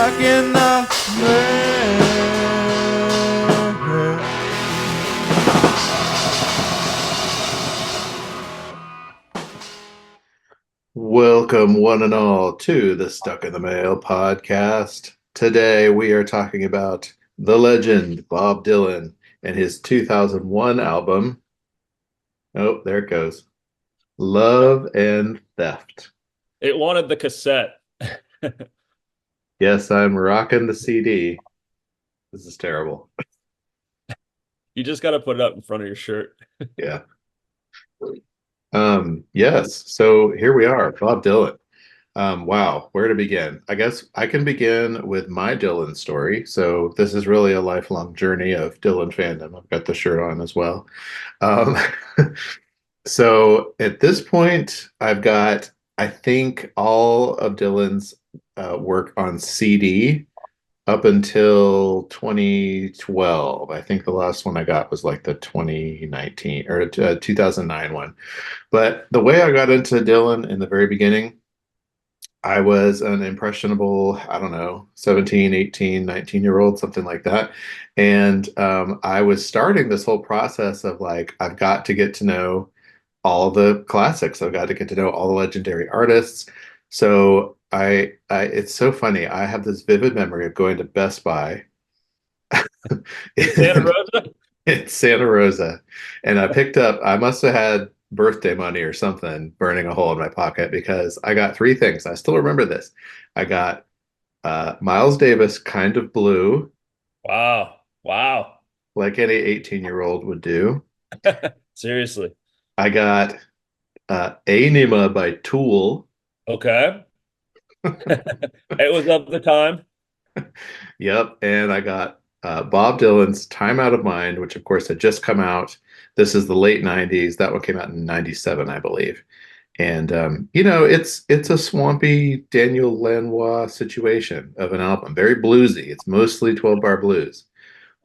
stuck in the mail. Welcome, one and all, to the Stuck in the Mail podcast. Today we are talking about the legend Bob Dylan and his 2001 album. Oh, there it goes. Love and Theft. It wanted the cassette. Yes, I'm rocking the CD. This is terrible. You just got to put it up in front of your shirt. Yeah. Yes. So here we are, Bob Dylan. Wow, where to begin? I guess I can begin with my Dylan story. So this is really a lifelong journey of Dylan fandom. I've got the shirt on as well. Um, so at this point, I've got, I think, all of Dylan's work on CD up until 2012. I think the last one I got was like the 2019 or 2009 one. But the way I got into Dylan in the very beginning, I was an impressionable, I don't know, 17, 18, 19-year old, something like that. And I was starting this whole process of like, I've got to get to know all the classics. I've got to get to know all the legendary artists. So it's so funny. I have this vivid memory of going to Best Buy In Santa Rosa? in Santa Rosa, and I must have had birthday money or something burning a hole in my pocket because I got three things. I still remember this. I got Miles Davis, Kind of Blue, Wow. Wow. like any 18-year-old would do. Seriously. I got Anima by Tool. Okay. It was of the time. Yep. And I got Bob Dylan's Time Out of Mind, which of course had just come out. This is the late 90s. That one came out in 97, I believe. And it's a swampy Daniel Lanois situation of an album, very bluesy. It's mostly 12 bar blues.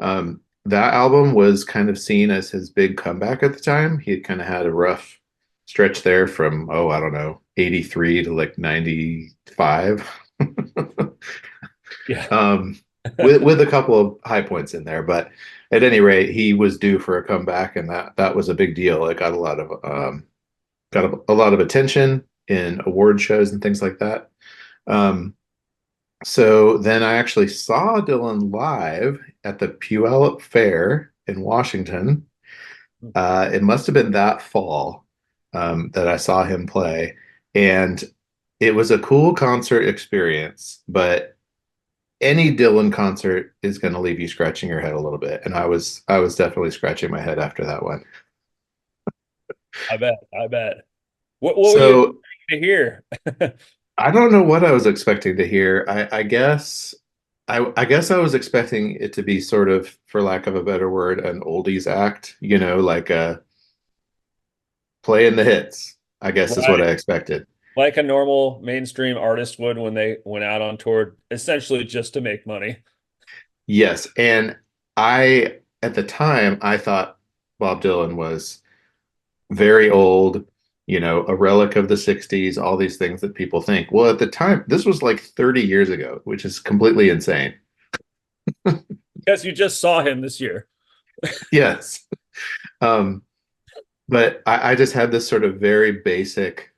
That album was kind of seen as his big comeback at the time. He had kind of had a rough stretch there from, oh, I don't know, 83 to like 95. Yeah. um, with a couple of high points in there, but at any rate, he was due for a comeback, and that was a big deal. It got a lot of attention in award shows and things like that. Um, so then I actually saw Dylan live at the Puyallup Fair in Washington. It must have been that fall that I saw him play, and it was a cool concert experience, but any Dylan concert is going to leave you scratching your head a little bit, and I was definitely scratching my head after that one. I bet. I bet. What were you So expecting to hear? I don't know what I was expecting to hear. I guess I was expecting it to be sort of, for lack of a better word, an oldies act, like playing the hits, I guess is what Right. I expected. Like a normal mainstream artist would when they went out on tour, essentially just to make money. Yes, and at the time I thought Bob Dylan was very old, a relic of the 60s, all these things that people think. Well, at the time, this was like 30 years ago, which is completely insane. Because you just saw him this year. Yes. Um, but I just had this sort of very basic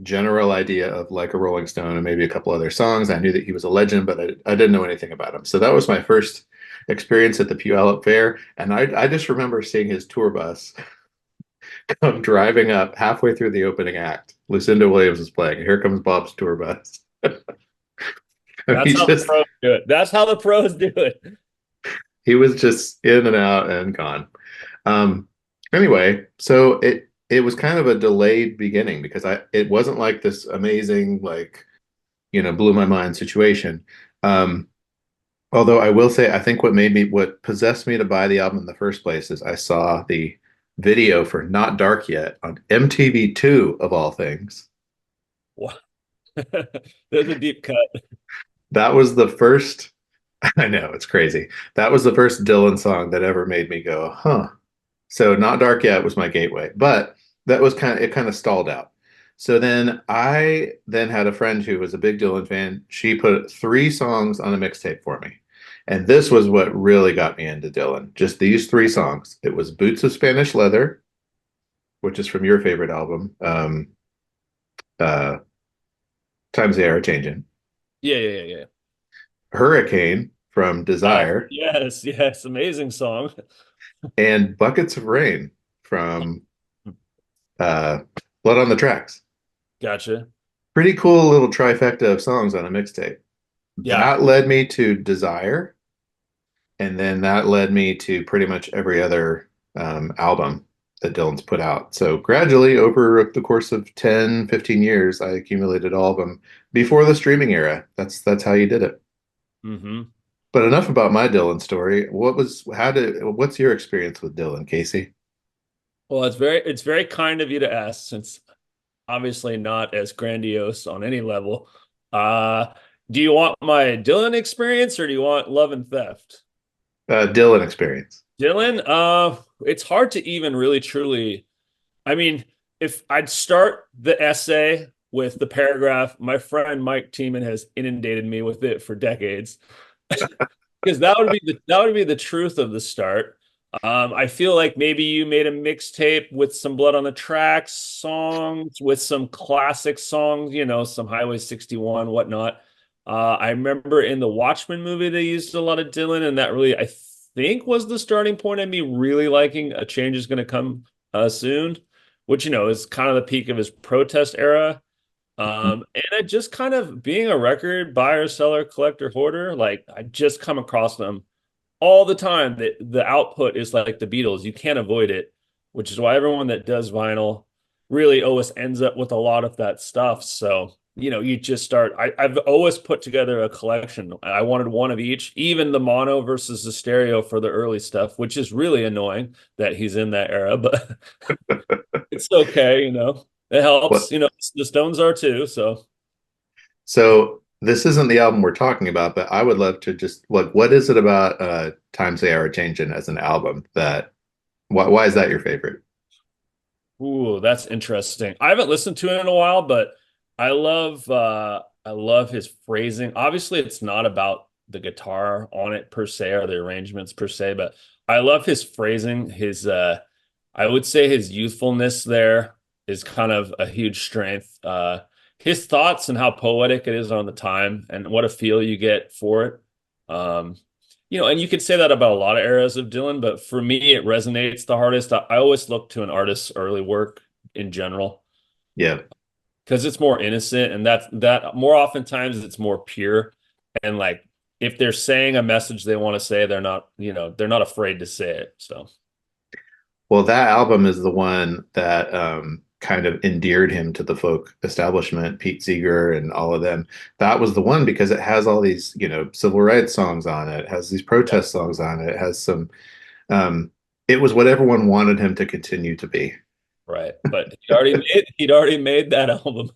general idea of like a Rolling Stone and maybe a couple other songs. I knew that he was a legend, but I didn't know anything about him. So that was my first experience at the Puyallup Fair. And I just remember seeing his tour bus come driving up halfway through the opening act. Lucinda Williams was playing. Here comes Bob's tour bus. he That's how the just pros do it. That's how the pros do it. he was just in and out and gone. Um, anyway, so it was kind of a delayed beginning because it wasn't like this amazing, like, blew my mind situation. Um, although I will say, I think what possessed me to buy the album in the first place is I saw the video for Not Dark Yet on MTV2 of all things. Wow. There's a deep cut. That was the first, I know, it's crazy. That was the first Dylan song that ever made me go, huh. So Not Dark Yet was my gateway, but it kind of stalled out. So then I then had a friend who was a big Dylan fan. She put three songs on a mixtape for me. And this was what really got me into Dylan. Just these three songs. It was Boots of Spanish Leather, which is from your favorite album, uh, Times They Are Changing. Yeah, yeah, yeah, yeah. Hurricane from Desire, Yes, yes, amazing song. and Buckets of Rain from uh, Blood on the Tracks. Gotcha. Pretty cool little trifecta of songs on a mixtape. Yeah. That led me to Desire, and then that led me to pretty much every other album that Dylan's put out. So gradually, over the course of 10, 15 years, I accumulated all of them before the streaming era. That's how you did it. Hmm. But enough about my Dylan story. What's your experience with Dylan, Casey? Well, it's very kind of you to ask, since obviously not as grandiose on any level. Uh, do you want my Dylan experience or do you want Love and Theft? Dylan experience. Dylan, it's hard to even really truly. I mean, if I'd start the essay with the paragraph, my friend Mike Tiemann has inundated me with it for decades, because that would be the truth of the start. I feel like maybe you made a mixtape with some Blood on the Tracks songs, with some classic songs, some Highway 61, whatnot. I remember in the Watchmen movie they used a lot of Dylan, and that really, I think, was the starting point of me really liking A Change Is Gonna Come Soon, which is kind of the peak of his protest era. And it just kind of being a record buyer, seller, collector, hoarder, like I just come across them all the time. The output is like the Beatles. You can't avoid it, which is why everyone that does vinyl really always ends up with a lot of that stuff. So, you just start. I've always put together a collection. I wanted one of each, even the mono versus the stereo for the early stuff, which is really annoying that he's in that era, but it's okay. It What? helps. The Stones are too. So So this isn't the album we're talking about, but I would love to just what is it about Times They Are Changing as an album that why is that your favorite? ooh, that's interesting. I haven't listened to it in a while, but I love his phrasing. Obviously, it's not about the guitar on it per se or the arrangements per se, but I love his phrasing. I would say his youthfulness there is kind of a huge strength. His thoughts and how poetic it is on the time and what a feel you get for it. Um, and you could say that about a lot of eras of Dylan, but for me, it resonates the hardest. I always look to an artist's early work in general Yeah. because it's more innocent, and that more oftentimes it's more pure. And like if they're saying a message they want to say, they're not afraid to say it. So Well, that album is the one that kind of endeared him to the folk establishment, Pete Seeger and all of them. That was the one because it has all these, civil rights songs on it, it has these yeah, protest songs on it, it has some um, it was what everyone wanted him to continue to be. right. But he'd already made that album.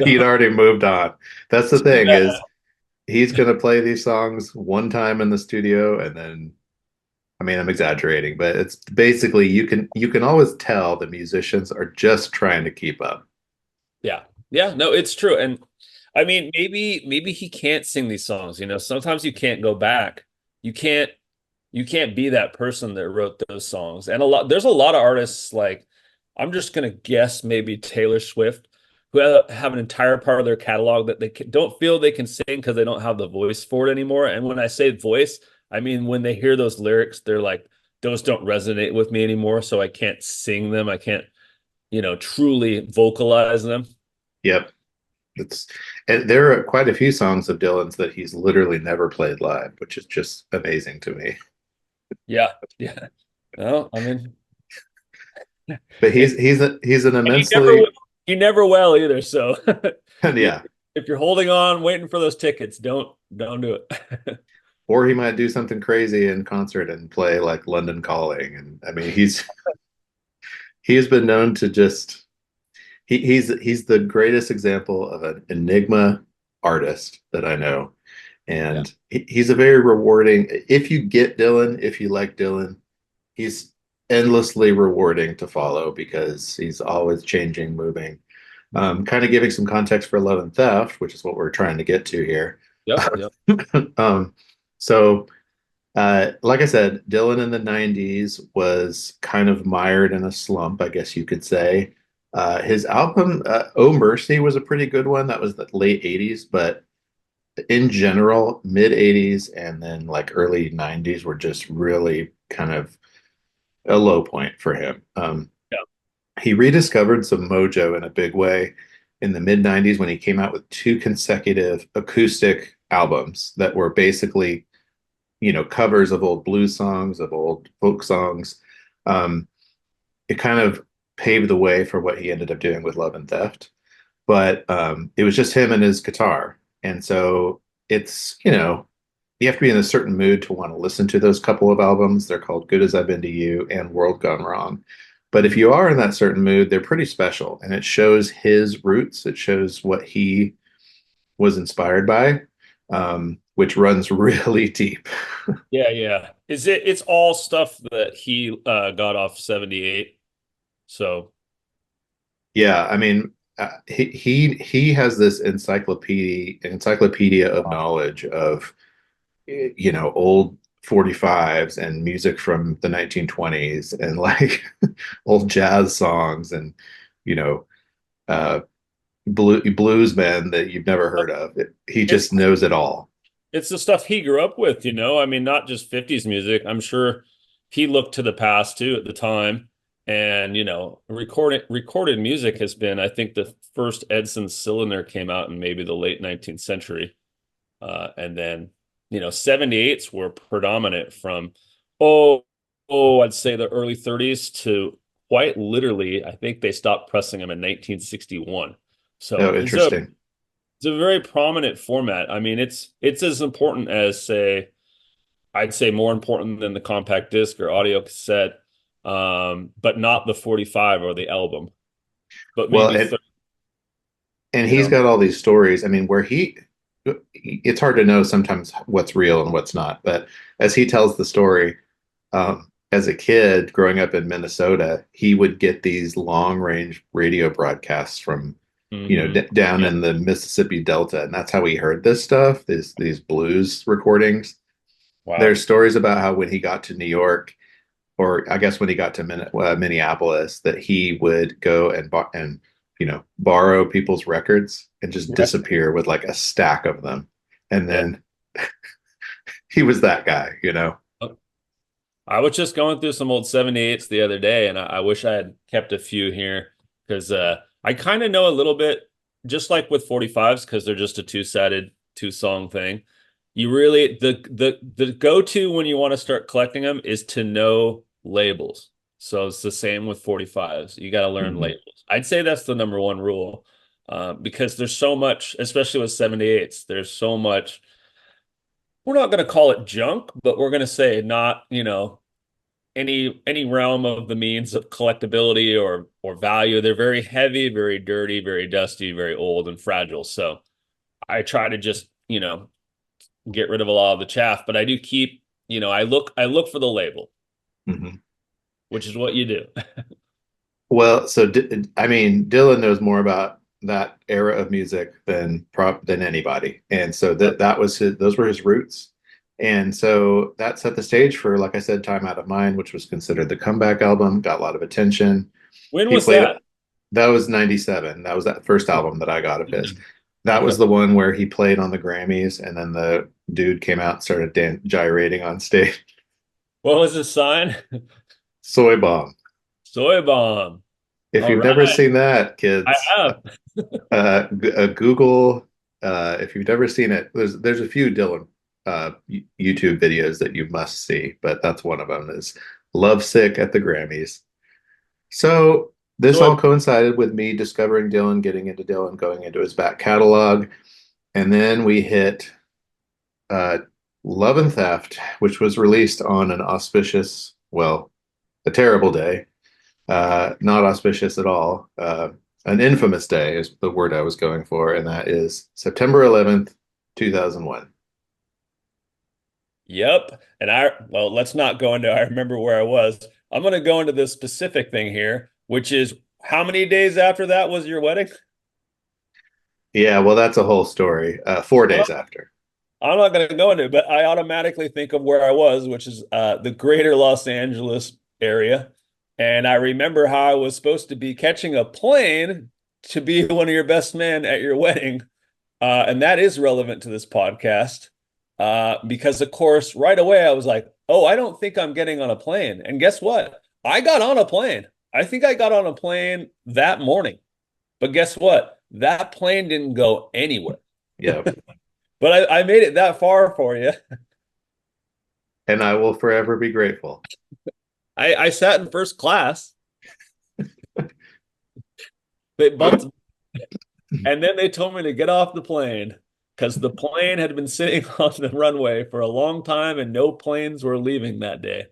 He'd So already moved on. That's the thing yeah, is he's going to play these songs one time in the studio and then I mean I'm exaggerating, but it's basically you can always tell the musicians are just trying to keep up. yeah, yeah. No, it's true. And I mean, maybe he can't sing these songs. Sometimes you can't go back. You can't you can't be that person that wrote those songs. And there's a lot of artists, like I'm just gonna guess maybe Taylor Swift, who have an entire part of their catalog that don't feel they can sing because they don't have the voice for it anymore. And when I say voice, I mean when they hear those lyrics, they're like, those don't resonate with me anymore, so I can't sing them. I can't, truly vocalize them. Yep. It's and there are quite a few songs of Dylan's that he's literally never played live, which is just amazing to me. Yeah, yeah. No, I mean, But it, he's an and you never will, immensely you never will either. So yeah. if you're holding on, waiting for those tickets, don't do it. Or he might do something crazy in concert and play like London Calling. And I mean he's been known to just he's the greatest example of an enigma artist that I know. Yeah, And he's a very rewarding if you get Dylan, if you like Dylan, he's endlessly rewarding to follow because he's always changing, moving. Kind of giving some context for Love and Theft, which is what we're trying to get to here. Yep, yep. um, so, like I said, Dylan in the 90s was kind of mired in a slump, I guess you could say. His album, Oh Mercy, was a pretty good one. That was the late 80s, but in general, mid 80s and then like early 90s were just really kind of a low point for him. Yeah. He rediscovered some mojo in a big way in the mid 90s when he came out with two consecutive acoustic albums that were basically, covers of old blues songs, of old folk songs. Um, it kind of paved the way for what he ended up doing with Love and Theft. But it was just him and his guitar. And so it's, you have to be in a certain mood to want to listen to those couple of albums. They're called Good As I've Been to You and World Gone Wrong. But if you are in that certain mood, they're pretty special. And it shows his roots, it shows what he was inspired by, which runs really deep. Yeah, yeah. It's all stuff that he got off 78. So, Yeah, I mean, he has this encyclopedia of knowledge of old 45s and music from the 1920s and like old jazz songs and you know uh blues men that you've never heard of. He it's just knows it all. it's the stuff he grew up with, you know? I mean, not just 50s music. I'm sure he looked to the past too at the time. And, recorded music has been, I think the first Edison cylinder came out in maybe the late 19th century. And then, 78s were predominant from, oh, I'd say the early 30s to quite literally, I think they stopped pressing them in 1961. So Oh, interesting. it's a very prominent format. I mean, it's as important as say, I'd say more important than the compact disc or audio cassette, but not the 45 or the album, but Well, maybe 30, and you he's know. got all these stories. I mean, where it's hard to know sometimes what's real and what's not, but as he tells the story, as a kid growing up in Minnesota, he would get these long range radio broadcasts from, Hmm. down Yeah. in the Mississippi Delta, and that's how he heard this stuff. These blues recordings. Wow. There's stories about how when he got to New York, or I guess when he got to Minneapolis, that he would go and borrow people's records and just Right. disappear with like a stack of them, and Yeah. then he was that guy. I was just going through some old 78s the other day, and I wish I had kept a few here because I kind of know a little bit, just like with 45s, because they're just a two-sided, two-song thing. You really the go-to when you want to start collecting them is to know labels. So it's the same with 45s. You got to learn Mhm. labels. I'd say that's the number one rule, because there's so much, especially with 78s, there's so much. We're not going to call it junk, but we're going to say not, any realm of the means of collectability or value. They're very heavy, very dirty, very dusty, very old and fragile. So I try to just, get rid of a lot of the chaff, but I do keep, I look for the label, Mhm. which is what you do. Well, so I mean, Dylan knows more about that era of music than anybody, and so Yep. that was those were his roots, and so that set the stage for, like I said, Time Out of Mind, which was considered the comeback album, got a lot of attention. When He was played that? That was 97. That was that first album that I got of his. That was Okay. the one where he played on the Grammys, and then the dude came out and started gyrating on stage. What was the sign? Soy Bomb. Soy bomb. If All you've never right. seen that, I kids, have. Google. If you've never seen it, there's a few Dylan YouTube videos that you must see, but that's one of them. Is Lovesick at the Grammys. So this Soy. all coincided with me discovering Dylan, getting into Dylan, going into his back catalog, and then we hit uh, Love and Theft, which was released on an auspicious, well, a terrible day, not auspicious at all. An infamous day is the word I was going for, and that is September 11th, 2001. Yep. And well, let's not go into I remember where I was. I'm going to go into the specific thing here, which is how many days after that was your wedding? Yeah, well, that's a whole story. 4 days after. I'm not going to go into it, but I automatically think of where I was, which is the greater Los Angeles area. And I remember how I was supposed to be catching a plane to be one of your best men at your wedding. And that is relevant to this podcast. Because, of course, right away I was like, oh, I don't think I'm getting on a plane. And guess what? I got on a plane. I think I got on a plane that morning. But guess what? That plane didn't go anywhere. Yeah. But I made it that far for you. And I will forever be grateful. I sat in first class. They bumped, and then they told me to get off the plane because the plane had been sitting on the runway for a long time and no planes were leaving that day.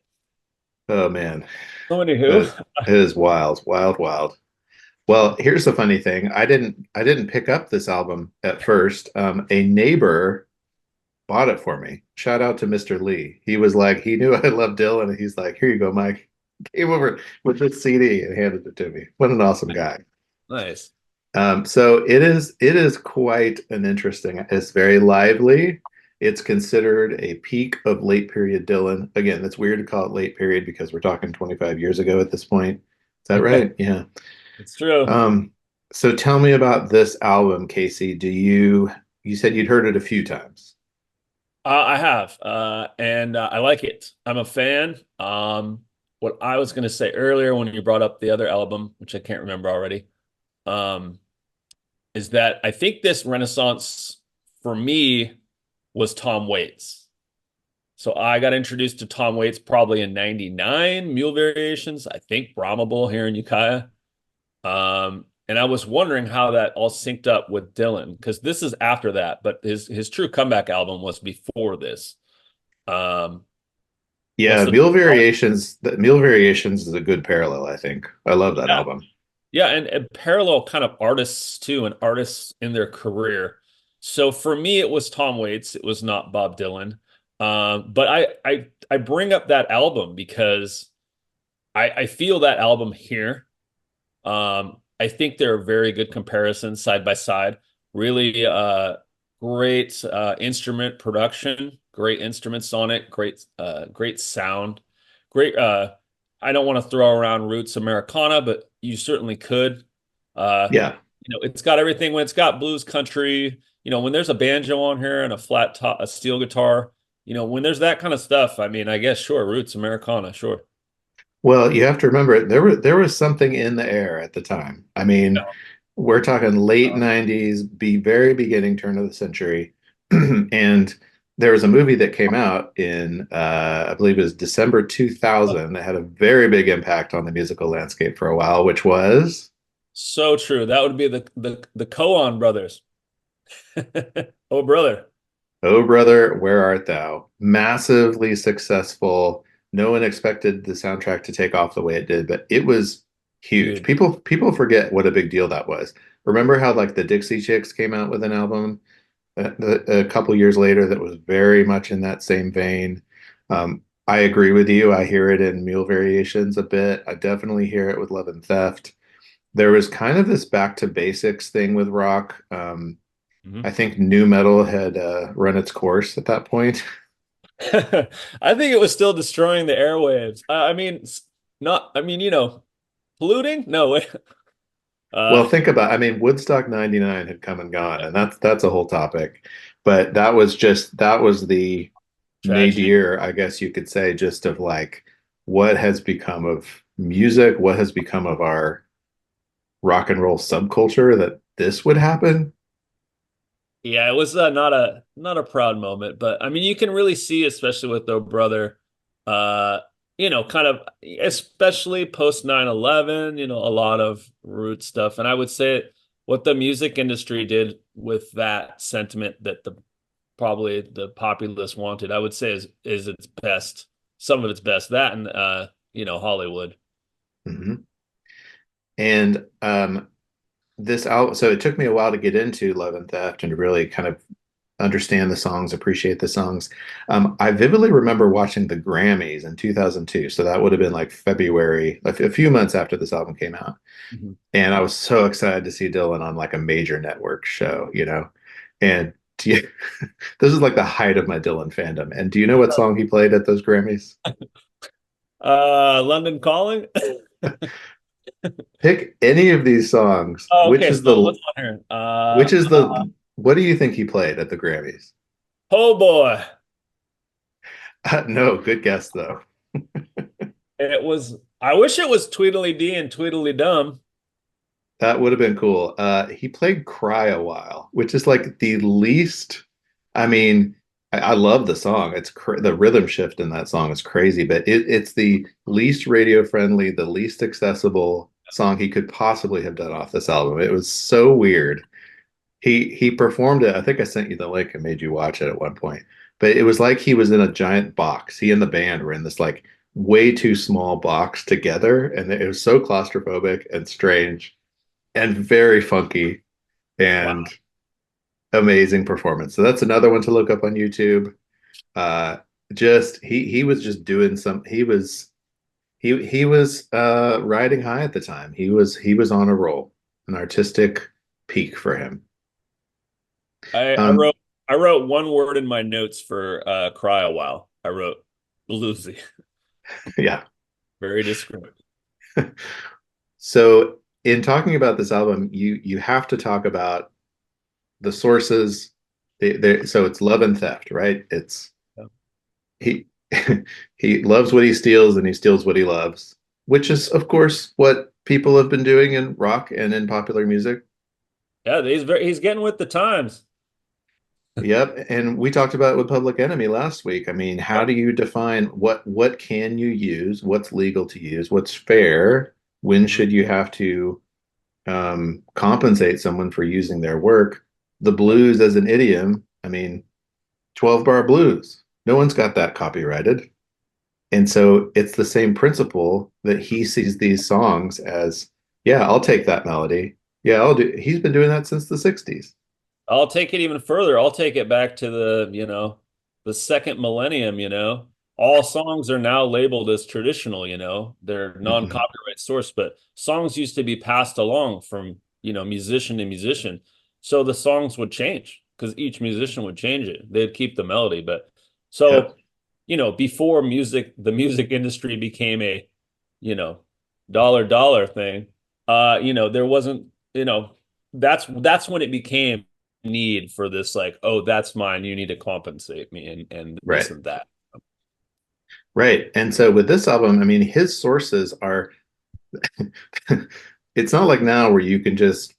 Oh man. So anywho, It is wild, wild, wild. Well, here's the funny thing. I didn't pick up this album at first. A neighbor bought it for me. Shout out to Mr. Lee. He was like, he knew I loved Dylan, and he's like, here you go, Mike. Came over with this CD and handed it to me. What an awesome guy. nice. So it is quite an interesting. It's very lively. It's considered a peak of late period Dylan. Again, it's weird to call it late period because we're talking 25 years ago at this point. Is that right? Yeah. It's true. Um, so tell me about this album, Casey. You said you'd heard it a few times. I have, and I like it. I'm a fan. What I was going to say earlier when you brought up the other album, which I can't remember already, um, is that I think this renaissance for me was Tom Waits. So I got introduced to Tom Waits probably in '99, Mule Variations, I think Brahma Bull here in Ukiah. And I was wondering how that all synced up with Dylan, because this is after that, but his true comeback album was before this. Um, what's Yeah, the Mule Variations is a good parallel, I think. I love that yeah, album. yeah, and parallel kind of artists too, and artists in their career. So for me, it was Tom Waits. It was not Bob Dylan. But I bring up that album because I feel that album here. I think they're very good comparisons side by side. Really great instrument production, great instruments on it, great sound, great I don't want to throw around roots Americana, but you certainly could. Yeah. It's got everything when it's got blues country, when there's a banjo on here and a flat top, a steel guitar, when there's that kind of stuff, I mean, I guess sure, roots Americana, sure. Well, you have to remember there was something in the air at the time. I mean, we're talking late 90s, be very beginning turn of the century. And there was a movie that came out in I believe it was December 2000 that had a very big impact on the musical landscape for a while, which was So true. That would be the Coen brothers. Oh, brother. Oh Brother, Where Art Thou? Massively successful. No one expected the soundtrack to take off the way it did, but it was huge. Dude. People forget what a big deal that was. Remember how like the Dixie Chicks came out with an album a couple years later that was very much in that same vein. I agree with you. I hear it in Mule Variations a bit. I definitely hear it with Love and Theft. There was kind of this back to basics thing with rock. I Mhm. think new metal had run its course at that point. I think it was still destroying the airwaves. I mean, not, I mean, polluting? No way. Well, Uh, think about, I mean, Woodstock 99 had come and gone, and that's a whole topic. But that was the tragedy. nadir, I guess you could say, just of like what has become of music, what has become of our rock and roll subculture that this would happen. Yeah, it was not a proud moment, but I mean, you can really see, especially with their brother, uh, kind of, especially post 9/11, a lot of root stuff. And I would say what the music industry did with that sentiment that the probably the populace wanted, I would say is its best, some of its best. That and Hollywood. Mhm. And this album, so it took me a while to get into Love and Theft and to really kind of understand the songs, appreciate the songs. I vividly remember watching the Grammys in 2002. So that would have been like February, a few months after this album came out. Mhm. And I was so excited to see Dylan on like a major network show, you know. And do you, this is like the height of my Dylan fandom. And do you know what song he played at those Grammys? London Calling. Pick any of these songs. Oh, okay. So what's on here? Which is the what do you think he played at the Grammys? Oh boy. No, good guess though. It was, I wish it was Tweedledee and Tweedledum. That would have been cool. He played Cry a While, which is like the least. I mean, I love the song. The rhythm shift in that song is crazy, but it's the least radio friendly, the least accessible song he could possibly have done off this album. It was so weird. He performed it. I think I sent you the link and made you watch it at one point. But it was like he was in a giant box. He and the band were in this like way too small box together, and it was so claustrophobic and strange and very funky Wow. and amazing performance. So that's another one to look up on YouTube. Uh, just he was just doing some. He was riding high at the time. He was on a roll, an artistic peak for him. I, I Um, wrote I wrote one word in my notes for Cry a While. I wrote bluesy. yeah. Very descriptive. So in talking about this album, you have to talk about the sources. So it's love and theft, right? It's Yeah. he he loves what he steals and he steals what he loves, which is of course what people have been doing in rock and in popular music. Yeah, he's getting with the times. Yep, and we talked about it with Public Enemy last week. I mean, how Yep. do you define what can you use? What's legal to use? What's fair? When Mhm. should you have to compensate someone for using their work? The blues as an idiom, I mean, 12 bar blues. No one's got that copyrighted. And so it's the same principle that he sees these songs as, yeah, I'll take that melody. Yeah, I'll do. He's been doing that since the 60s. I'll take it even further. I'll take it back to the second millennium, All songs are now labeled as traditional, They're Mhm. non-copyright source, but songs used to be passed along from, musician to musician. So the songs would change because each musician would change it. They'd keep the melody, but Yep. so, before the music industry became a, you know, dollar thing, there wasn't, that's when it became need for this like, oh, that's mine, you need to compensate me and this Right. and that. Right. And so with this album, I mean, his sources are, it's not like now where you can just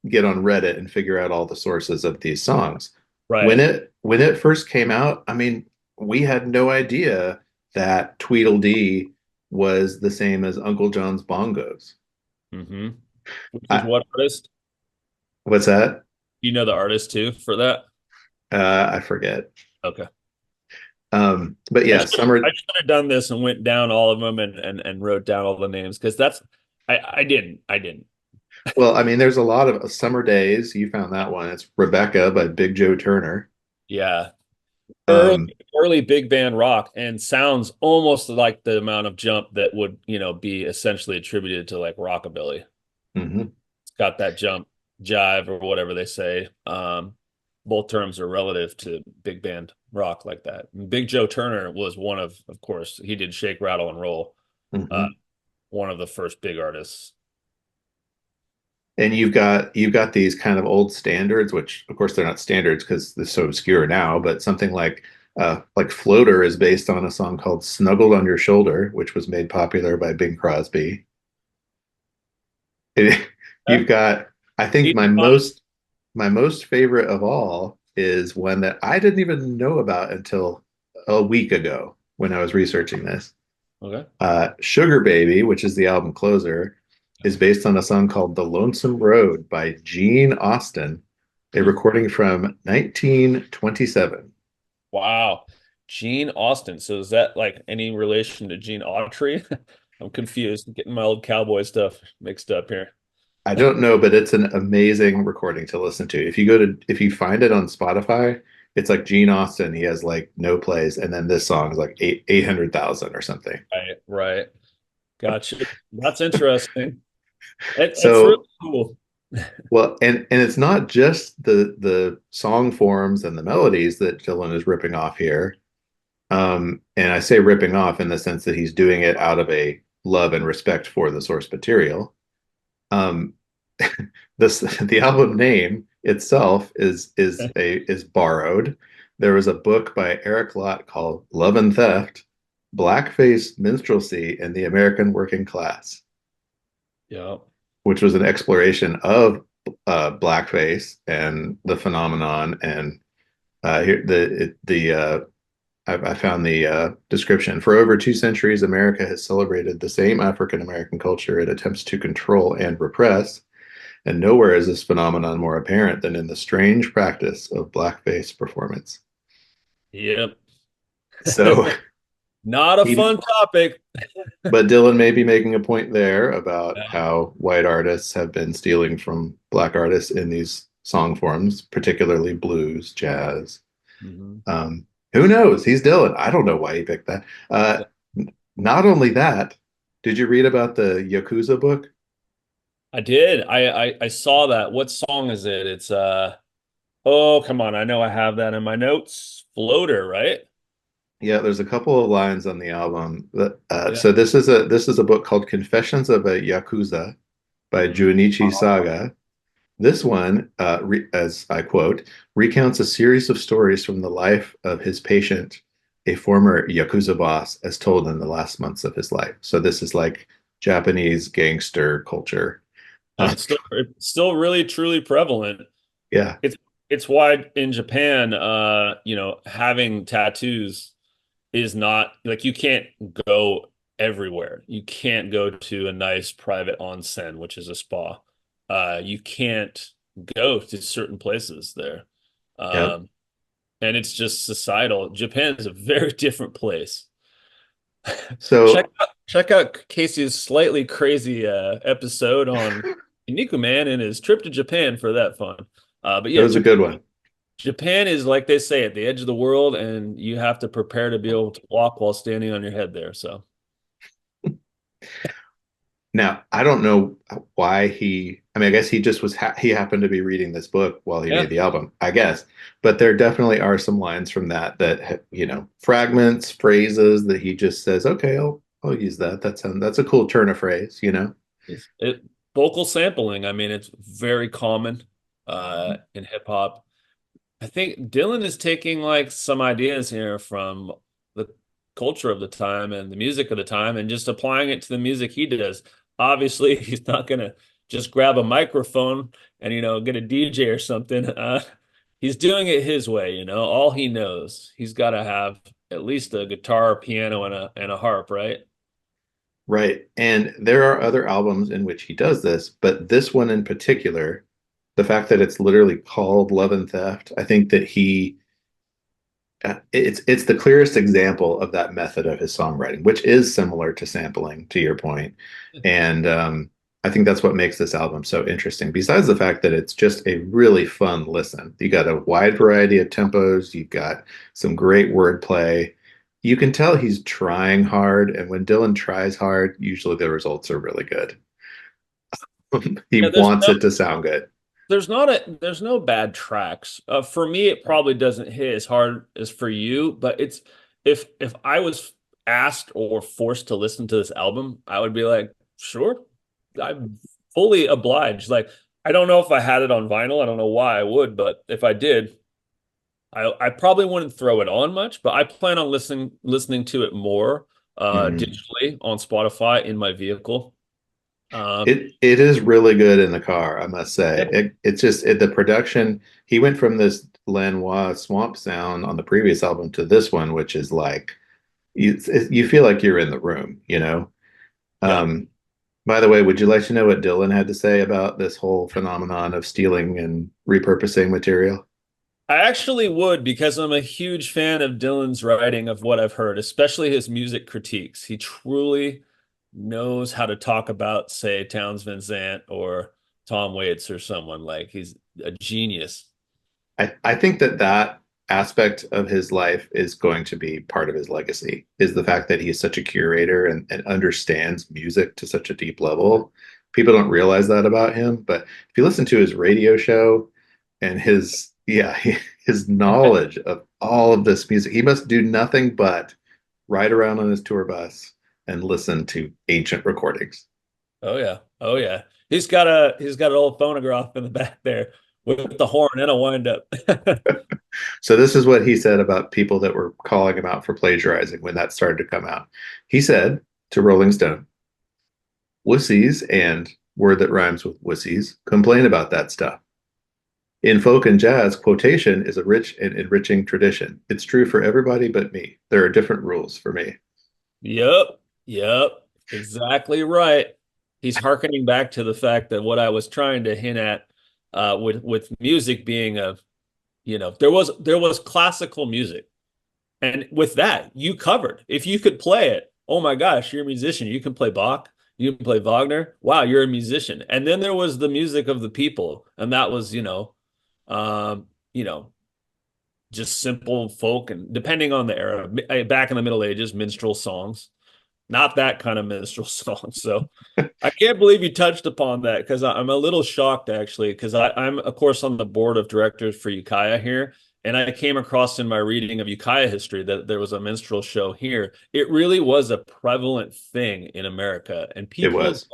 get on Reddit and figure out all the sources of these songs. When Right. it first came out, I mean, we had no idea that Tweedledee was the same as Uncle John's bongos. Mm-hmm. Which is I, what artist? what's that? You know the artist too for that? I forget. Okay. But I yeah, should I should have done this and went down all of them and wrote down all the names because that's I didn't. I didn't. well, I mean, there's a lot of Summer Days. You found that one. It's Rebecca by Big Joe Turner. Yeah. Early Um, early big band rock and sounds almost like the amount of jump that would, be essentially attributed to like rockabilly. mhm. It's got that jump jive or whatever they say. Both terms are relative to big band rock like that. And Big Joe Turner was one of course, he did Shake, Rattle, and Roll. Uh, Mhm. one of the first big artists. And you've got these kind of old standards, which of course they're not standards because they're so obscure now, but something like Floater is based on a song called Snuggled on Your Shoulder, which was made popular by Bing Crosby. It- Yeah. you've got, I think Stevie my most favorite of all is one that I didn't even know about until a week ago when I was researching this. Okay. Sugar Baby, which is the album closer, is based on a song called The Lonesome Road by Gene Austin, a Hmm. recording from 1927. Wow. Gene Austin. So is that like any relation to Gene Autry? I'm confused. Getting my old cowboy stuff mixed up here. I don't know, but it's an amazing recording to listen to. If you find it on Spotify, it's like Gene Austin, he has like no plays, and then this song is like 800,000 or something. Right, right. Gotcha. That's interesting. It's really So, cool. well, and it's not just the song forms and the melodies that Dylan is ripping off here. And I say ripping off in the sense that he's doing it out of a love and respect for the source material. Um, this the album name itself is borrowed. There was a book by Eric Lott called Love and Theft, Blackface Minstrelsy and the American Working Class, Yeah. which was an exploration of blackface and the phenomenon. And here I found the description. For over 2 centuries, America has celebrated the same African American culture it attempts to control and repress, and nowhere is this phenomenon more apparent than in the strange practice of blackface performance. Yep. So Not a he, fun topic. but Dylan may be making a point there about how white artists have been stealing from black artists in these song forms, particularly blues, jazz. Mhm. Um, who knows? He's Dylan. I don't know why he picked that. Not only that, did you read about the Yakuza book? I did. I saw that. What song is it? It's oh, come on. I know I have that in my notes. Floater, right? Yeah, there's a couple of lines on the album. Yeah. So this is a book called Confessions of a Yakuza by Mhm. Junichi Saga. This one, as I quote, recounts a series of stories from the life of his patient, a former Yakuza boss, as told in the last months of his life. So this is like Japanese gangster culture. And Uh, it's still really truly prevalent. yeah, It's it's why in Japan, having tattoos is not like you can't go everywhere. You can't go to a nice private onsen, which is a spa. You can't go to certain places there. yeah. Um, and it's just societal. Japan is a very different place. Check So check out Casey's slightly crazy episode on Niku Man and his trip to Japan for that fun. But that yeah, was a good one. Japan is like they say at the edge of the world, and you have to prepare to be able to walk while standing on your head there. So Now, I don't know why I mean, I guess he just he happened to be reading this book while he made yeah, the album, I guess. But there definitely are some lines from fragments, phrases that he just says, okay, I'll use that. That's a cool turn of phrase. it vocal sampling. I mean, it's very common in hip hop. I think Dylan is taking like some ideas here from the culture of the time and the music of the time and just applying it to the music he does. Obviously, he's not gonna just grab a microphone and get a DJ or something. He's doing it his way, all he knows. He's got to have at least a guitar, piano, and a harp, right? Right. And there are other albums in which he does this, but this one in particular, the fact that it's literally called Love and Theft, I think that it's the clearest example of that method of his songwriting, which is similar to sampling, to your point. And I think that's what makes this album so interesting. Besides the fact that it's just a really fun listen, you got a wide variety of tempos, you've got some great wordplay. You can tell he's trying hard, and when Dylan tries hard, usually the results are really good. He Yeah, wants it to sound good. there's no bad tracks. For me, it probably doesn't hit as hard as for you, but it's if I was asked or forced to listen to this album, I would be like, sure, I'm fully obliged. Like, I don't know if I had it on vinyl. I don't know why I would, but if I did, I probably wouldn't throw it on much, but I plan on listening to it more Mhm. digitally on Spotify in my vehicle. Um, It is really good in the car, I must say. yeah, It's just the production. He went from this Lanois swamp sound on the previous album to this one, which is like you feel like you're in the room. yeah. Um, by the way, would you like to know what Dylan had to say about this whole phenomenon of stealing and repurposing material? I actually would because I'm a huge fan of Dylan's writing of what I've heard, especially his music critiques. He truly knows how to talk about, say, Townes Van Zandt or Tom Waits or someone like he's a genius. I think that aspect of his life is going to be part of his legacy, is the fact that he's such a curator and understands music to such a deep level. People don't realize that about him, but if you listen to his radio show and his, yeah, his knowledge of all of this music, he must do nothing but ride around on his tour bus and listen to ancient recordings. Oh yeah. Oh yeah. He's got an old phonograph in the back there with the horn and a wind up. So this is what he said about people that were calling him out for plagiarizing when that started to come out. He said to Rolling Stone, "Wussies and word that rhymes with wussies complain about that stuff. In folk and jazz, quotation is a rich and enriching tradition. It's true for everybody but me. There are different rules for me." Yep. Yep. Exactly right. He's hearkening back to the fact that what I was trying to hint at with music being there was classical music. And with that, you covered. If you could play it, oh my gosh, you're a musician. You can play Bach, you can play Wagner. Wow, you're a musician. And then there was the music of the people, and that was, um, you know, just simple folk and depending on the era, back in the Middle Ages, minstrel songs, not that kind of minstrel song. So I can't believe you touched upon that because I'm a little shocked actually, because I'm of course on the board of directors for Ukiah here. And I came across in my reading of Ukiah history that there was a minstrel show here. It really was a prevalent thing in America, and It was.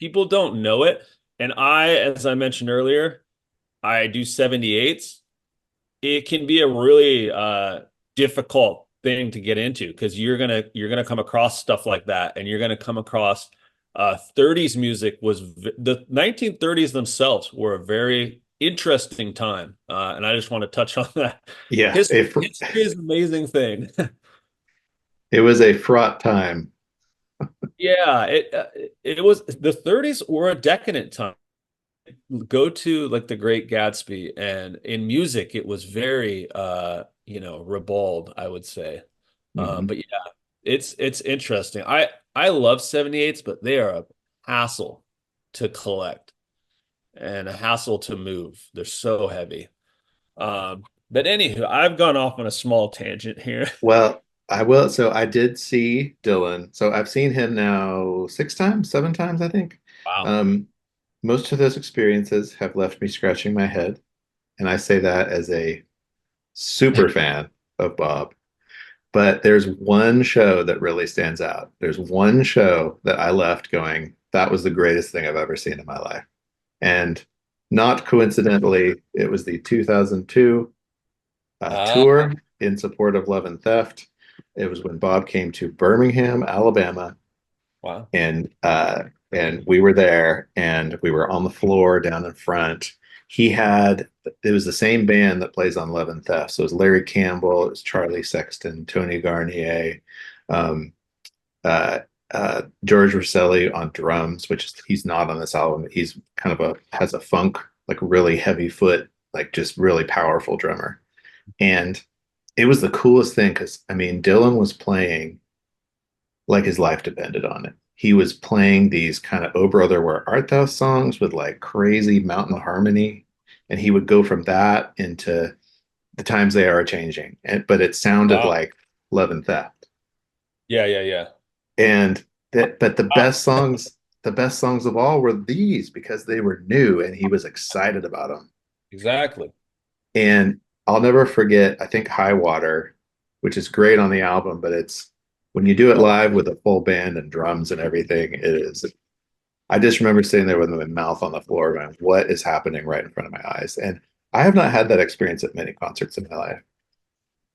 people don't know it. And as I mentioned earlier, I do 78s. It can be a really difficult thing to get into because you're gonna come across stuff like that, and you're gonna come across 30s music the 1930s themselves were a very interesting time, and I just want to touch on that. Yeah, History is an amazing thing. it was a fraught time. Yeah, it was the 30s were a decadent time. Go to like the Great Gatsby, and in music it was very ribald, I would say. Mhm. But yeah, it's interesting. I love 78s, but they are a hassle to collect and a hassle to move. They're so heavy. But anywho, I've gone off on a small tangent here. Well, I will. So I did see Dylan. So I've seen him now 6 times, 7 times, I think. Wow. Um, most of those experiences have left me scratching my head, and I say that as a super fan of Bob. But there's one show that really stands out. There's one show that I left going, that was the greatest thing I've ever seen in my life. And not coincidentally, it was the 2002 Ah, tour in support of Love and Theft. It was when Bob came to Birmingham, Alabama, wow. and we were there, and we were on the floor down in front. He had it was the same band that plays on Love and Theft. So it was Larry Campbell, it was Charlie Sexton, Tony Garnier, um, George Rosselli on drums, which is he's not on this album. He's kind of has a funk, like really heavy foot, like just really powerful drummer. And it was the coolest thing because I mean, Dylan was playing like his life depended on it. He was playing these kind of "Oh Brother, Where Art Thou" songs with like crazy mountain harmony, and he would go from that into "The Times They Are Changing," but it sounded Wow. like Love and Theft. Yeah, yeah, yeah. And but Wow. the best songs of all were these because they were new and he was excited about them. Exactly. And I'll never forget, I think High Water, which is great on the album, but it's when you do it live with a full band and drums and everything, it is. I just remember sitting there with my mouth on the floor going, what is happening right in front of my eyes? And I have not had that experience at many concerts in my life.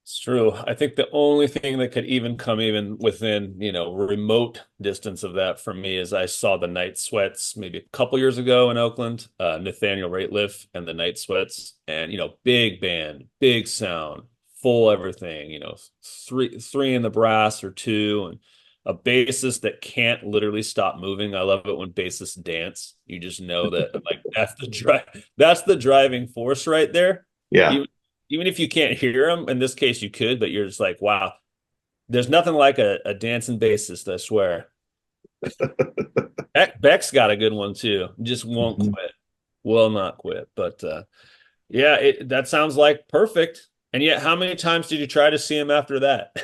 It's true. I think the only thing that could even come even within, remote distance of that for me is I saw the Night Sweats maybe a couple years ago in Oakland, Nathaniel Rateliff and the Night Sweats, and big band, big sound, full everything, three in the brass or two, and a bassist that can't literally stop moving. I love it when bassists dance. You just know that like that's the driving force right there. Yeah. Even if you can't hear them, in this case you could, but you're just like, wow, there's nothing like a dancing bassist, I swear. Beck's got a good one too. Just won't Mhm. quit. Will not quit. But yeah, that sounds like perfect. And yet, how many times did you try to see him after that?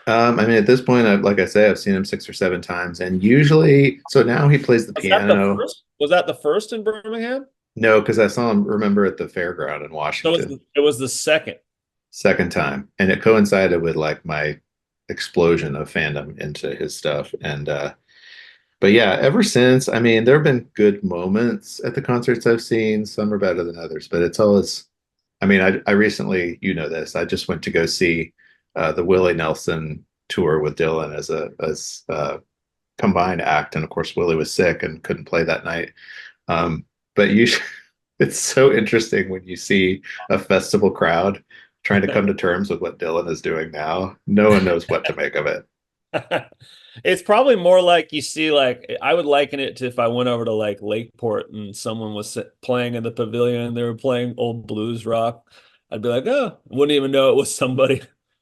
I mean, at this point, like I say, I've seen him 6 or 7 times, and usually, so now he plays the Was that the piano. first? Was that the first in Birmingham? No, because I saw him, remember, at the fairground in So Washington, it was the second. second time, and it coincided with like my explosion of fandom into his stuff. And but yeah, ever since, I mean, there have been good moments at the concerts I've seen. Some are better than others, but it's always, I mean, I recently, you know this, I just went to go see the Willie Nelson tour with Dylan as combined act, and of course Willie was sick and couldn't play that night. But you, it's so interesting when you see a festival crowd trying to come to terms with what Dylan is doing now. No one knows what to make of it. It's probably more like you see, like I would liken it to if I went over to like Lakeport and someone was playing in the pavilion and they were playing old blues rock. I'd be like, oh, wouldn't even know it was somebody.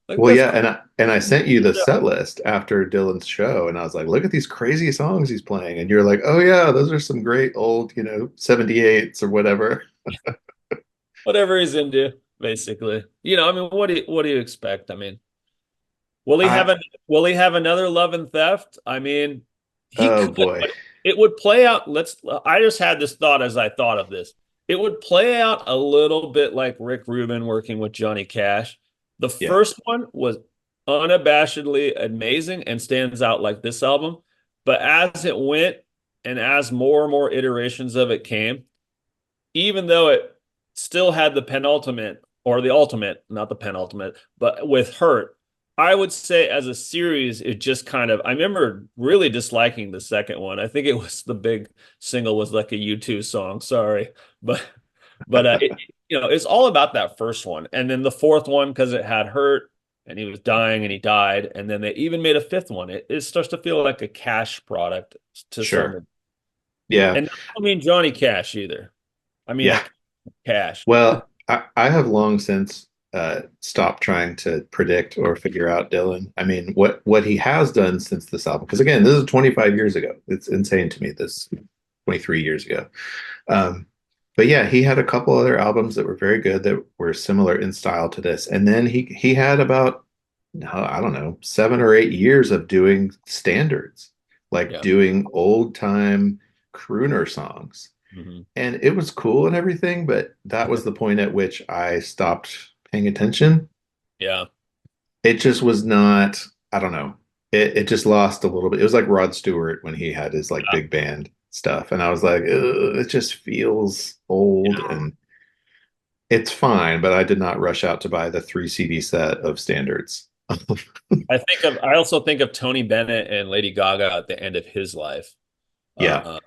Like Well, that's yeah, cool. and I sent you the set list after Dylan's show, and I was like, look at these crazy songs he's playing, and you're like, oh yeah, those are some great old, 78s or whatever. Whatever he's into, basically. I mean, what do you expect? I mean, I will he have another Love and Theft? I mean, he oh could, boy, but it would play out. I just had this thought as I thought of this. It would play out a little bit like Rick Rubin working with Johnny Cash. The yeah, first one was unabashedly amazing and stands out like this album. But as it went and as more and more iterations of it came, even though it still had the penultimate or the ultimate, not the penultimate, but with Hurt, I would say as a series, it just kind of, I remember really disliking the second one. I think it was the big single was like a U2 song, sorry. But, it's all about that first one. And then the fourth one, because it had Hurt and he was dying and he died. And then they even made a fifth one. It starts to feel like a Cash product to sure, some. yeah, And I don't mean Johnny Cash either. I mean yeah. like Cash. Well, I have long since stopped trying to predict or figure out Dylan. I mean, what he has done since this album, because again, this is 25 years ago. It's insane to me, this 23 years ago. Um, but yeah, he had a couple other albums that were very good that were similar in style to this. And then he had about, I don't know, 7 or 8 years of doing standards, like Yeah. doing old time crooner songs, Hmm. and it was cool and everything, but that was the point at which I stopped paying attention. Yeah. It just was not, I don't know. It just lost a little bit. It was like Rod Stewart when he had his like big band stuff. And I was like, "Ugh, it just feels old and it's fine, but I did not rush out to buy the 3 CD set of standards." I also think of Tony Bennett and Lady Gaga at the end of his life. Yeah. Uh,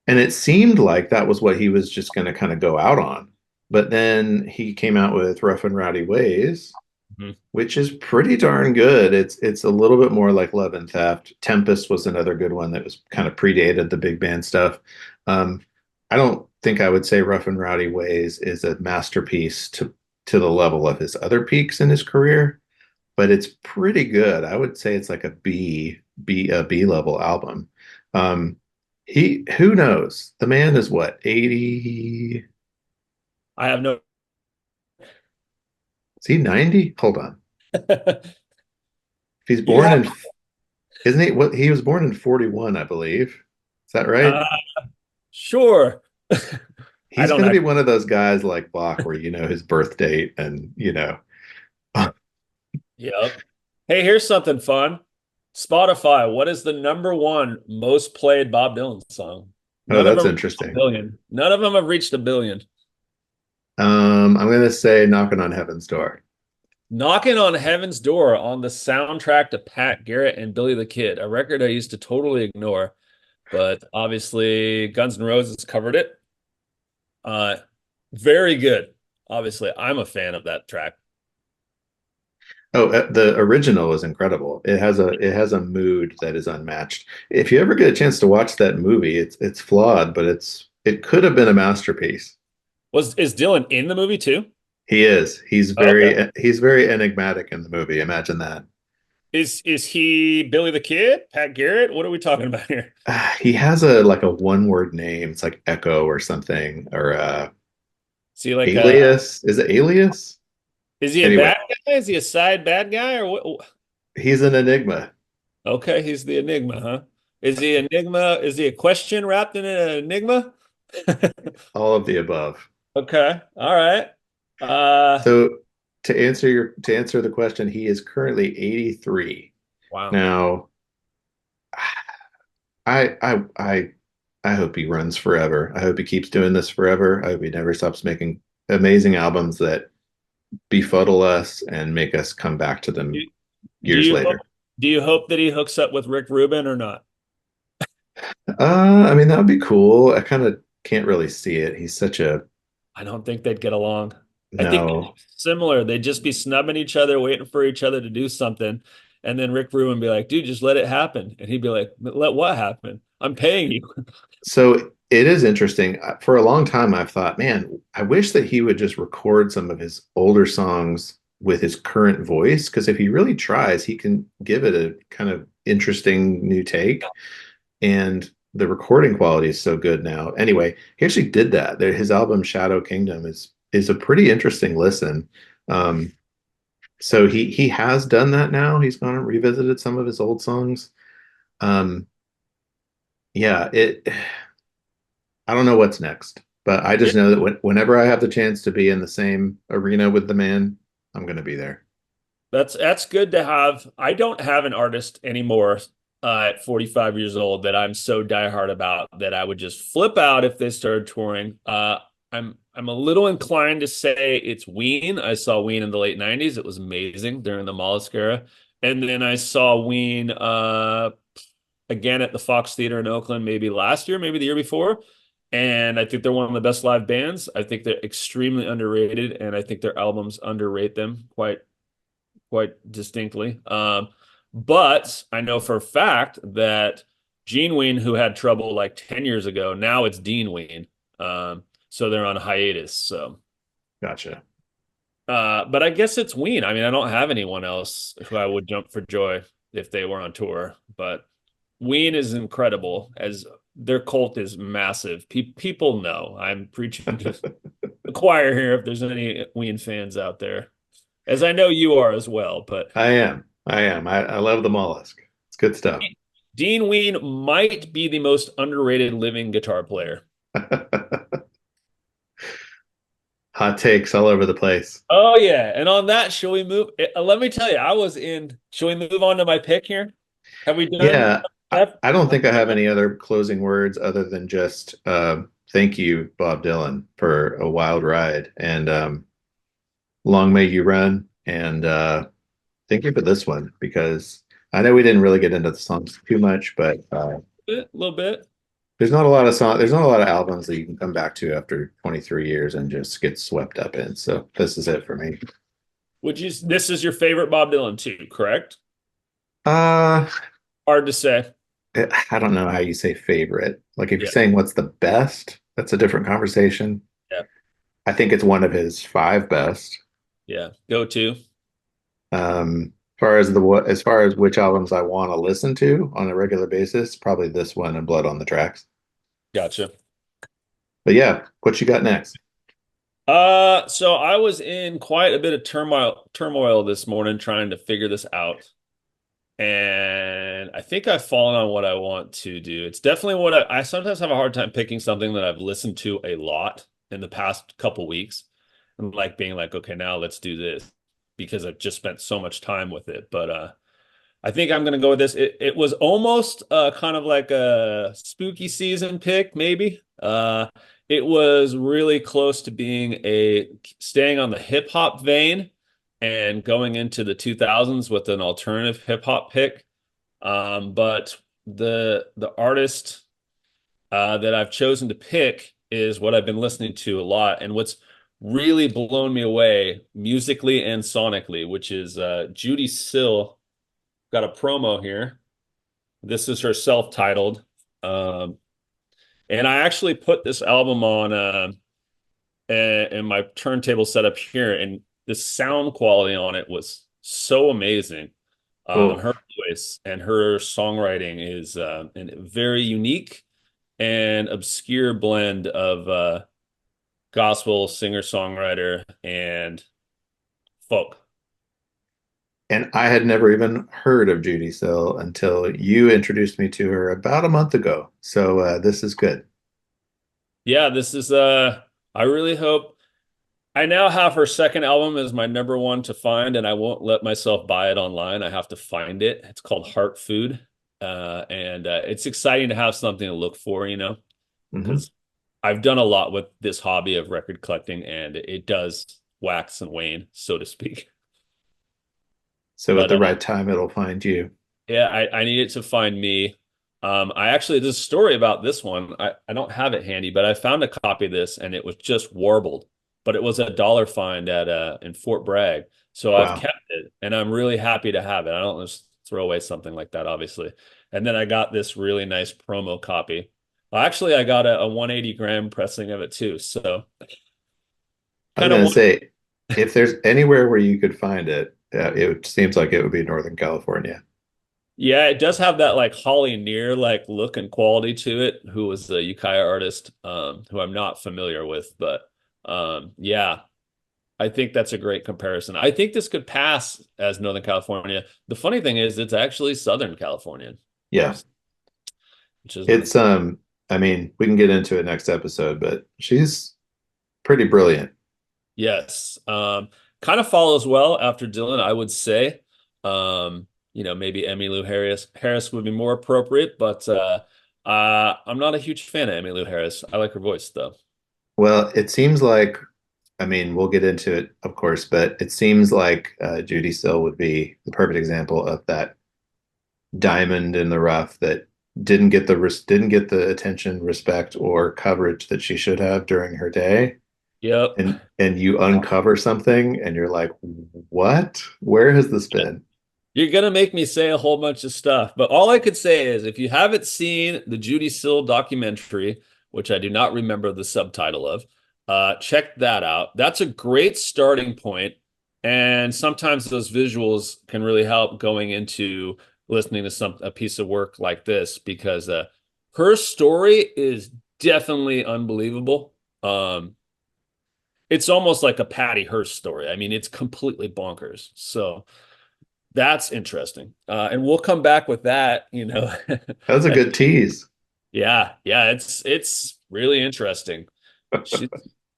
And it seemed like that was what he was just going to kind of go out on. But then he came out with Rough and Rowdy Ways, mhm. which is pretty darn good. It's a little bit more like Love and Theft. Tempest was another good one that was kind of predated the big band stuff. Um, I don't think I would say Rough and Rowdy Ways is a masterpiece to the level of his other peaks in his career, but it's pretty good. I would say it's like a B level album. Um, he who knows? The man is what, 80? I have no. Is he 90? Hold on. If he's You born have. in, isn't he? What, he was born in 41, I believe. Is that right? uh, sure. I He's don't going to be actually. one of those guys like Bach where you know his birth date and oh, Yep. Hey, here's something fun. Spotify, what is the number one most played Bob Dylan song? None of that's them reached a interesting. billion. None of them have reached a billion. I'm going to say Knocking on Heaven's Door. Knocking on Heaven's Door on the soundtrack to Pat Garrett and Billy the Kid, a record I used to totally ignore, but obviously Guns N' Roses covered it. Uh, very good. Obviously, I'm a fan of that track. Oh, the original is incredible. It has a mood that is unmatched. If you ever get a chance to watch that movie, it's flawed, but it could have been a masterpiece. Is Dylan in the movie too? He is. Okay. He's very enigmatic in the movie. Imagine that. Is he Billy the Kid? Pat Garrett? What are we talking about here? He has a like a one word name. It's like Echo or something or Is he like Alias. Is it Alias? Is he a Anyway, bad guy? Is he a side bad guy or what? he's an enigma. Okay, he's the enigma, huh? Is he enigma? Is he a question wrapped in an enigma? All of the above. Okay, all right. Uh, So to answer the question, he is currently 83. wow. Now, I I I I hope he runs forever. I hope he keeps doing this forever. I hope he never stops making amazing albums that befuddle us and make us come back to Do, them do years you hope later. do you hope that he hooks up with Rick Rubin or not? I mean, that would be cool. I kind of can't really see it. He's such a I don't think they'd get along. I think they're no. similar. They'd just be snubbing each other, waiting for each other to do something. And then Rick Rubin would be like, dude, just let it happen. And he'd be like, let what happen? I'm paying you. So it is interesting. For a long time, I've thought, man, I wish that he would just record some of his older songs with his current voice, because if he really tries, he can give it a kind of interesting new take. And the recording quality is so good now. Anyway, he actually did that. His album Shadow Kingdom is a pretty interesting listen. Um, so he has done that now. He's gone and revisited some of his old songs. Um, yeah, it. I don't know what's next, but I Yeah, just know that whenever I have the chance to be in the same arena with the man, I'm going to be there. that's good to have. I don't have an artist anymore at 45 years old that I'm so diehard about that I would just flip out if they started touring. I'm a little inclined to say it's Ween. I saw Ween in the late 90s. It was amazing during the Mollusk era. And then I saw Ween again at the Fox Theater in Oakland, maybe last year, maybe the year before. And I think they're one of the best live bands. I think they're extremely underrated, and I think their albums underrate them quite distinctly. But I know for a fact that Gene Ween, who had trouble like 10 years ago, now it's Dean Ween. So they're on hiatus. So, Gotcha. but I guess it's Ween. I mean, I don't have anyone else who I would jump for joy if they were on tour, but Ween is incredible as their cult is massive. People know I'm preaching to the choir here if there's any Ween fans out there, as I know you are as well. But I am. I am. I love the mollusk. It's good stuff. Dean Ween might be the most underrated living guitar player. Hot takes all over the place. Oh yeah, and on that, shall we move? Let me tell you, I was in. Shall we move on to my pick here? Have we done Yeah, that? I don't think I have any other closing words other than just thank you, Bob Dylan, for a wild ride, and long may you run. And thank you for this one, because I know we didn't really get into the songs too much, but A little bit. there's not a lot of albums that you can come back to after 23 years and just get swept up in. So this is it for me. Would you? This is your favorite Bob Dylan too, correct? Uh, Hard to say. I don't know how you say favorite. Like if you're Yeah, saying what's the best, that's a different conversation. yeah, I think it's one of his five best. yeah. Go to. As far as which albums I want to listen to on a regular basis, probably this one and Blood on the Tracks. Gotcha. But yeah, what you got next? So I was in quite a bit of turmoil this morning trying to figure this out. And I think I've fallen on what I want to do. It's definitely what I sometimes have a hard time picking something that I've listened to a lot in the past couple weeks and like being like, okay, now let's do this because I've just spent so much time with it. But I think I'm gonna go with this. It was almost kind of like a spooky season pick, maybe. It was really close to being a staying on the hip hop vein and going into the 2000s with an alternative hip hop pick. But the artist that I've chosen to pick is what I've been listening to a lot, and what's really blown me away musically and sonically, which is Judy Sill. Got a promo here. This is her self-titled. Um, and I actually put this album on and my turntable setup here, and the sound quality on it was so amazing. Cool. Her voice and her songwriting is a very unique and obscure blend of gospel singer-songwriter and folk. And I had never even heard of Judy Sill until you introduced me to her about a month ago. So this is good. Yeah, this is I really hope I now have her second album as my number one to find, and I won't let myself buy it online. I have to find it. It's called Heart Food. And it's exciting to have something to look for, Hmm. because I've done a lot with this hobby of record collecting, and it does wax and wane, so to speak. So at But the right time, it'll find you. yeah, I need it to find me. I actually, there's a story about this one. I don't have it handy, but I found a copy of this and it was just warbled, but it was a dollar find at in Fort Bragg. So I've Wow. kept it and I'm really happy to have it. I don't just throw away something like that, obviously. And then I got this really nice promo copy. Well, actually, I got a 180 gram pressing of it too. So I was kind of going to want, say, if there's anywhere where you could find it, it seems like it would be Northern California. yeah, it does have that like Holly Near like look and quality to it, who was the Ukiah artist, who I'm not familiar with, but yeah, I think that's a great comparison. I think this could pass as Northern California. The funny thing is it's actually Southern California, Yeah. which is It's I mean, we can get into it next episode, but she's pretty brilliant. yes. Kind of follows well after Dylan, I would say. Maybe Emmylou Harris would be more appropriate, but I'm not a huge fan of Emmylou Harris. I like her voice though. Well, it seems like, I mean, we'll get into it, of course, but it seems like Judy Still would be the perfect example of that diamond in the rough that didn't get the attention, respect, or coverage that she should have during her day. Yep. And you uncover something and you're like, what? Where has this been? You're gonna make me say a whole bunch of stuff, but all I could say is if you haven't seen the Judy Sill documentary, which I do not remember the subtitle of, check that out. That's a great starting point, and sometimes those visuals can really help going into listening to a piece of work like this because her story is definitely unbelievable. It's almost like a Patty Hearst story. I mean, it's completely bonkers. So. That's interesting. And we'll come back with that. That was a good tease. Yeah, yeah, it's really interesting. She,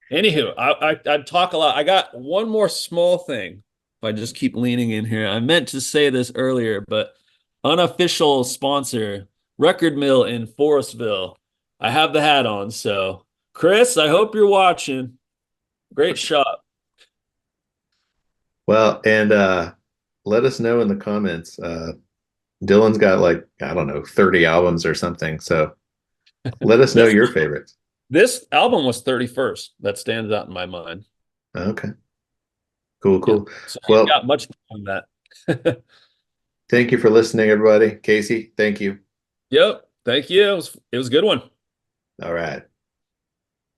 Anywho, I'd talk a lot. I got one more small thing. If I just keep leaning in here, I meant to say this earlier, but unofficial sponsor, Record Mill in Forestville. I have the hat on, so Chris, I hope you're watching. Great shot. Well, and let us know in the comments. Dylan's got like, I don't know, 30 albums or something. So let us know This your favorites. this album was 31st. That stands out in my mind. Okay. Cool, Yeah. cool. So you've Well, got much on that. thank you for listening, everybody. Casey, thank you. Yep. Thank you. It was a good one. All right.